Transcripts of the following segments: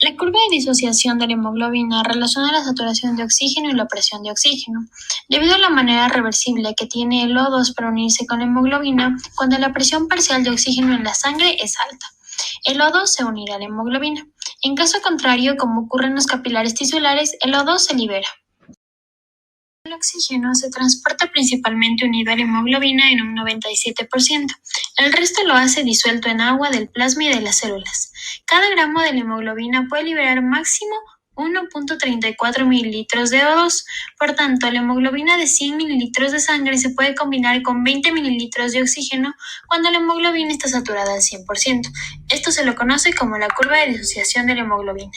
La curva de disociación de la hemoglobina relaciona la saturación de oxígeno y la presión de oxígeno. Debido a la manera reversible que tiene el O2 para unirse con la hemoglobina, cuando la presión parcial de oxígeno en la sangre es alta, el O2 se unirá a la hemoglobina. En caso contrario, como ocurre en los capilares tisulares, el O2 se libera. El oxígeno se transporta principalmente unido a la hemoglobina en un 97%. El resto lo hace disuelto en agua del plasma y de las células. Cada gramo de la hemoglobina puede liberar máximo 1.34 mililitros de O2. Por tanto, la hemoglobina de 100 mililitros de sangre se puede combinar con 20 mililitros de oxígeno cuando la hemoglobina está saturada al 100%. Esto se lo conoce como la curva de disociación de la hemoglobina.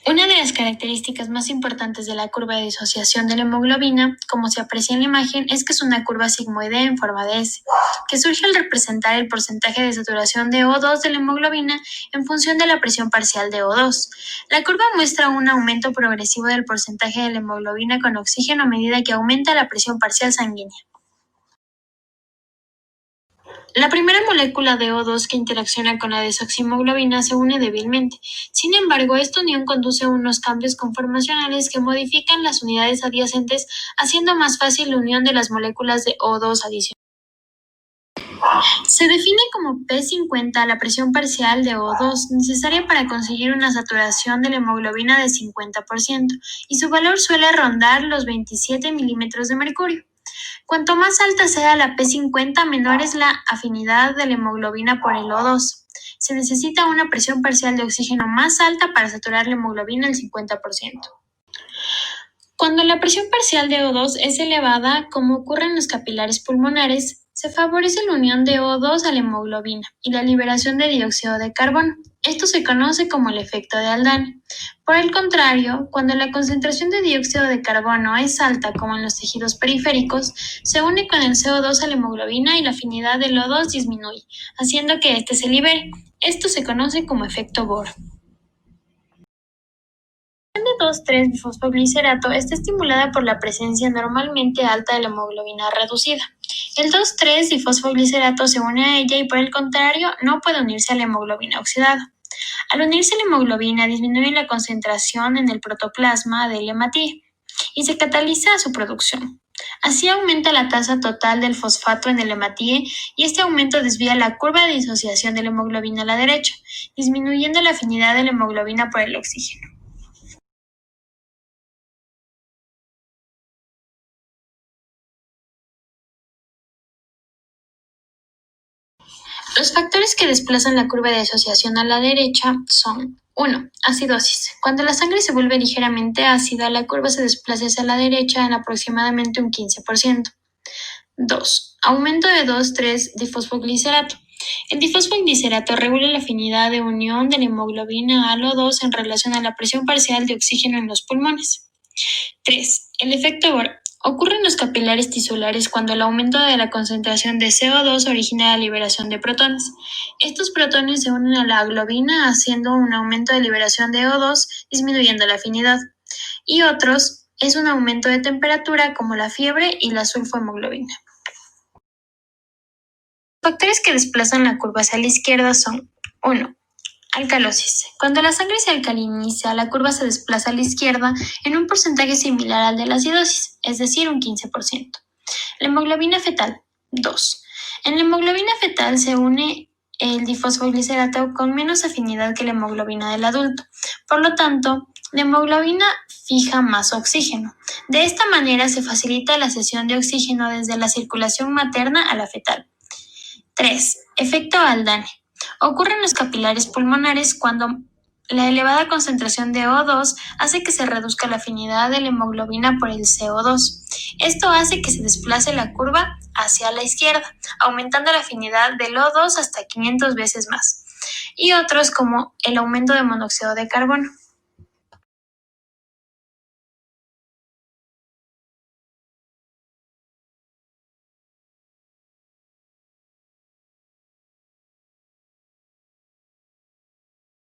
Una de las características más importantes de la curva de disociación de la hemoglobina, como se aprecia en la imagen, es que es una curva sigmoidea en forma de S, que surge al representar el porcentaje de saturación de O2 de la hemoglobina en función de la presión parcial de O2. La curva muestra un aumento progresivo del porcentaje de la hemoglobina con oxígeno a medida que aumenta la presión parcial sanguínea. La primera molécula de O2 que interacciona con la desoximoglobina se une débilmente. Sin embargo, esta unión conduce a unos cambios conformacionales que modifican las unidades adyacentes, haciendo más fácil la unión de las moléculas de O2 adicionales. Se define como P50 la presión parcial de O2 necesaria para conseguir una saturación de la hemoglobina de 50%, y su valor suele rondar los 27 milímetros de mercurio. Cuanto más alta sea la P50, menor es la afinidad de la hemoglobina por el O2. Se necesita una presión parcial de oxígeno más alta para saturar la hemoglobina al 50%. Cuando la presión parcial de O2 es elevada, como ocurre en los capilares pulmonares, se favorece la unión de O2 a la hemoglobina y la liberación de dióxido de carbono. Esto se conoce como el efecto de Haldane. Por el contrario, cuando la concentración de dióxido de carbono es alta, como en los tejidos periféricos, se une con el CO2 a la hemoglobina y la afinidad del O2 disminuye, haciendo que éste se libere. Esto se conoce como efecto Bohr. La reacción de 2,3-bifosfoglicerato está estimulada por la presencia normalmente alta de la hemoglobina reducida. El 2,3-difosfoglicerato se une a ella y, por el contrario, no puede unirse a la hemoglobina oxidada. Al unirse a la hemoglobina, disminuye la concentración en el protoplasma del hematíe y se cataliza su producción. Así aumenta la tasa total del fosfato en el hematíe, y este aumento desvía la curva de disociación de la hemoglobina a la derecha, disminuyendo la afinidad de la hemoglobina por el oxígeno. Los factores que desplazan la curva de disociación a la derecha son: 1. Acidosis. Cuando la sangre se vuelve ligeramente ácida, la curva se desplaza hacia la derecha en aproximadamente un 15%. 2. Aumento de 2,3-difosfoglicerato. El difosfoglicerato regula la afinidad de unión de la hemoglobina al O2 en relación a la presión parcial de oxígeno en los pulmones. 3. El efecto Bohr. Ocurre en los capilares tisulares cuando el aumento de la concentración de CO2 origina la liberación de protones. Estos protones se unen a la globina, haciendo un aumento de liberación de O2, disminuyendo la afinidad. Y otros es un aumento de temperatura, como la fiebre y la sulfohemoglobina. Los factores que desplazan la curva hacia la izquierda son: 1. Alcalosis. Cuando la sangre se alcaliniza, la curva se desplaza a la izquierda en un porcentaje similar al de la acidosis, es decir, un 15%. La hemoglobina fetal. 2. En la hemoglobina fetal se une el difosfoglicerato con menos afinidad que la hemoglobina del adulto. Por lo tanto, la hemoglobina fija más oxígeno. De esta manera se facilita la cesión de oxígeno desde la circulación materna a la fetal. 3. Efecto Haldane. Ocurre en los capilares pulmonares cuando la elevada concentración de O2 hace que se reduzca la afinidad de la hemoglobina por el CO2. Esto hace que se desplace la curva hacia la izquierda, aumentando la afinidad del O2 hasta 500 veces más. Y otros, como el aumento de monóxido de carbono.